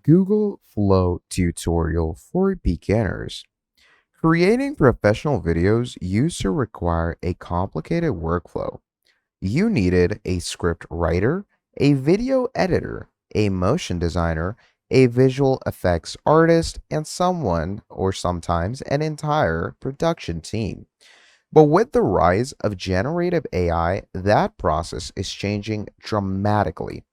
Google Flow tutorial for beginners. Creating professional videos used to require a complicated workflow. You needed a script writer, a video editor, a motion designer, a visual effects artist, and someone, or sometimes an entire production team. But with the rise of generative AI, that process is changing dramatically.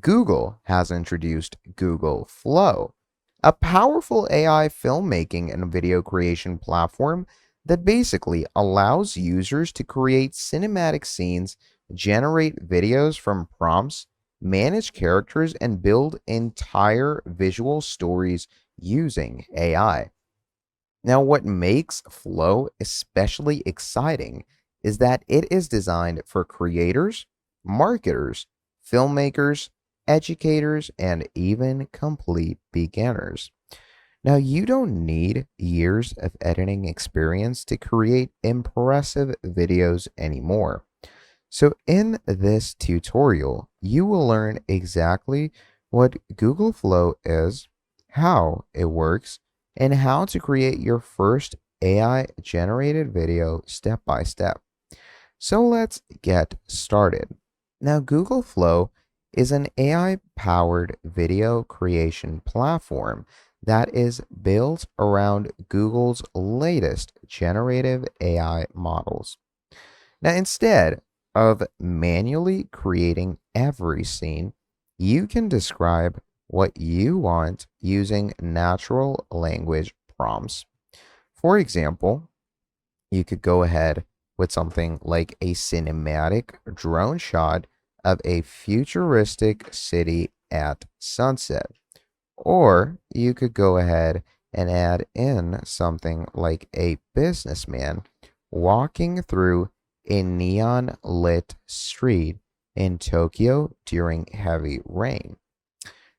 Google has introduced Google Flow, a powerful AI filmmaking and video creation platform that basically allows users to create cinematic scenes, generate videos from prompts, manage characters, and build entire visual stories using AI. Now, what makes Flow especially exciting is that it is designed for creators, marketers, filmmakers, educators, and even complete beginners. Now, you don't need years of editing experience to create impressive videos anymore. So, in this tutorial, you will learn exactly what Google Flow is, how it works, and how to create your first AI generated video step by step. So, let's get started. Now, Google Flow is an AI powered video creation platform that is built around Google's latest generative AI models. Now, instead of manually creating every scene, you can describe what you want using natural language prompts. For example, you could go ahead with something like a cinematic drone shot of a futuristic city at sunset. Or you could go ahead and add in something like a businessman walking through a neon lit street in Tokyo during heavy rain.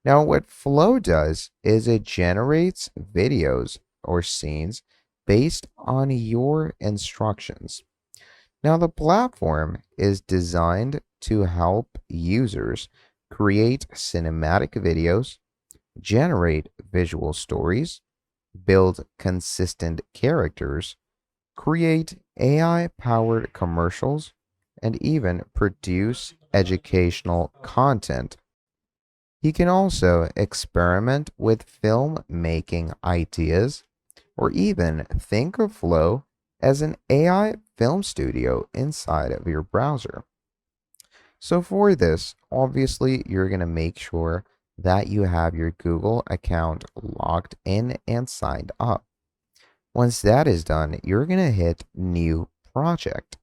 Now, what Flow does is it generates videos or scenes based on your instructions. Now, the platform is designed to help users create cinematic videos, generate visual stories, build consistent characters, create AI powered commercials, and even produce educational content. You can also experiment with filmmaking ideas or even think of Flow as an AI film studio inside of your browser. So for this, obviously, you're going to make sure that you have your Google account logged in and signed up. Once that is done, you're going to hit New Project.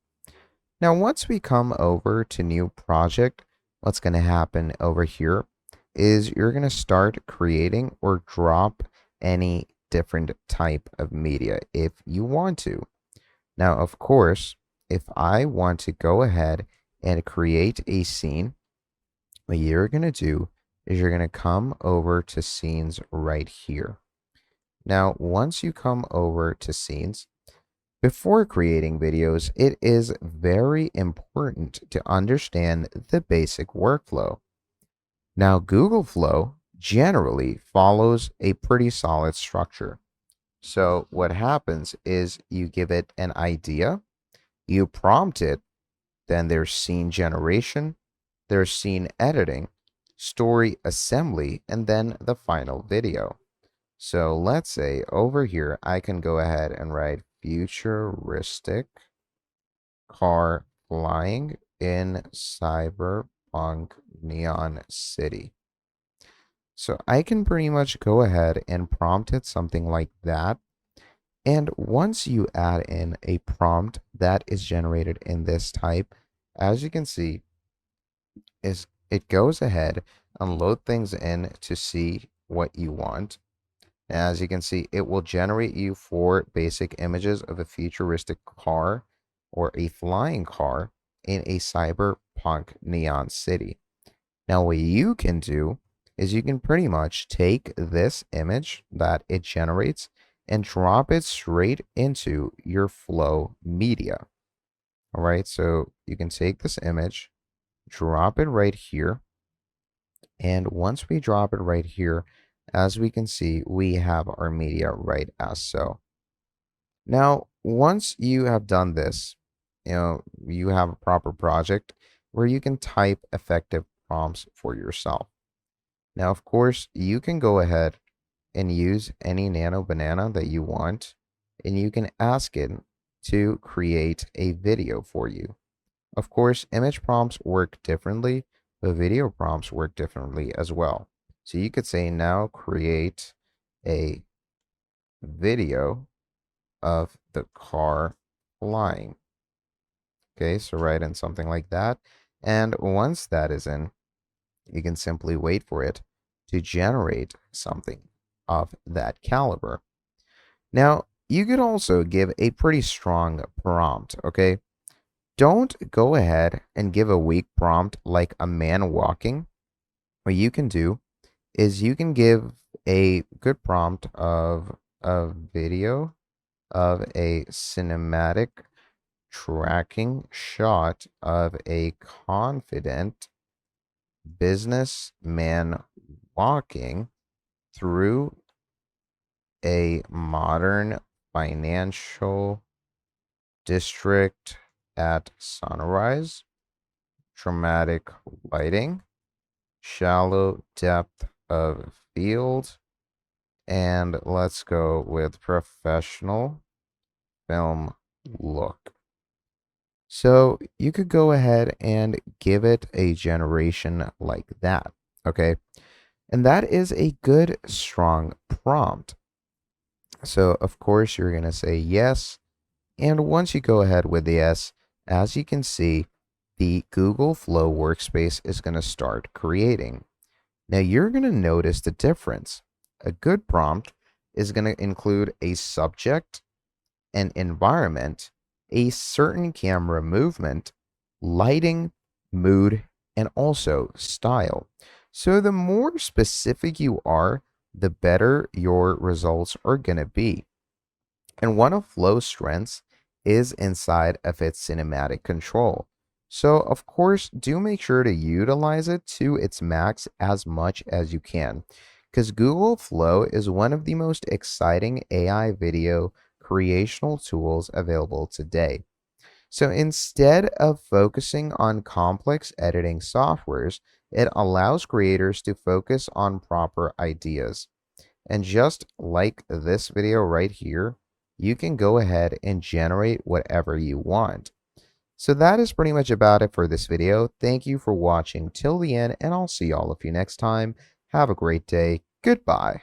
Now, once we come over to New Project, what's going to happen over here is you're going to start creating or drop any different type of media if you want to. Now, of course, if I want to go ahead and create a scene, what you're going to do is you're going to come over to scenes right here. Now, once you come over to scenes, before creating videos, it is very important to understand the basic workflow. Now, Google Flow generally follows a pretty solid structure. So, what happens is you give it an idea, you prompt it, then there's scene generation, there's scene editing, story assembly, and then the final video. So let's say over here, I can go ahead and write futuristic car flying in cyberpunk neon city. So I can pretty much go ahead and prompt it something like that. And once you add in a prompt that is generated in this type, as you can see, is it goes ahead and load things in to see what you want. As you can see, it will generate you 4 basic images of a futuristic car or a flying car in a cyberpunk neon city. Now, what you can do is you can pretty much take this image that it generates and drop it straight into your Flow media. All right, so you can take this image, drop it right here. And once we drop it right here, As we can see, we have our media right as so. Now, once you have done this, you have a proper project where you can type effective prompts for yourself. Now, of course, you can go ahead and use any nano banana that you want, and you can ask it to create a video for you. Of course, image prompts work differently, but video prompts work differently as well. So you could say now create a video of the car flying. Okay, so write in something like that. And once that is in, you can simply wait for it to generate something of that caliber. Now, you could also give a pretty strong prompt, okay? Don't go ahead and give a weak prompt like a man walking. What you can do is you can give a good prompt of a video of a cinematic tracking shot of a confident businessman walking through a modern financial district at sunrise, dramatic lighting, shallow depth of field, and let's go with professional film look. So you could go ahead and give it a generation like that. Okay. And that is a good, strong prompt. So, of course, you're going to say yes. And once you go ahead with the yes, as you can see, the Google Flow workspace is going to start creating. Now, you're going to notice the difference. A good prompt is going to include a subject, an environment, a certain camera movement, lighting, mood, and also style. So the more specific you are, the better your results are going to be. And one of Flow's strengths is inside of its cinematic control. So, of course, do make sure to utilize it to its max as much as you can, because Google Flow is one of the most exciting AI video creational tools available today. So instead of focusing on complex editing softwares, it allows creators to focus on proper ideas. And just like this video right here, you can go ahead and generate whatever you want. So that is pretty much about it for this video. Thank you for watching till the end, and I'll see all of you next time. Have a great day. Goodbye.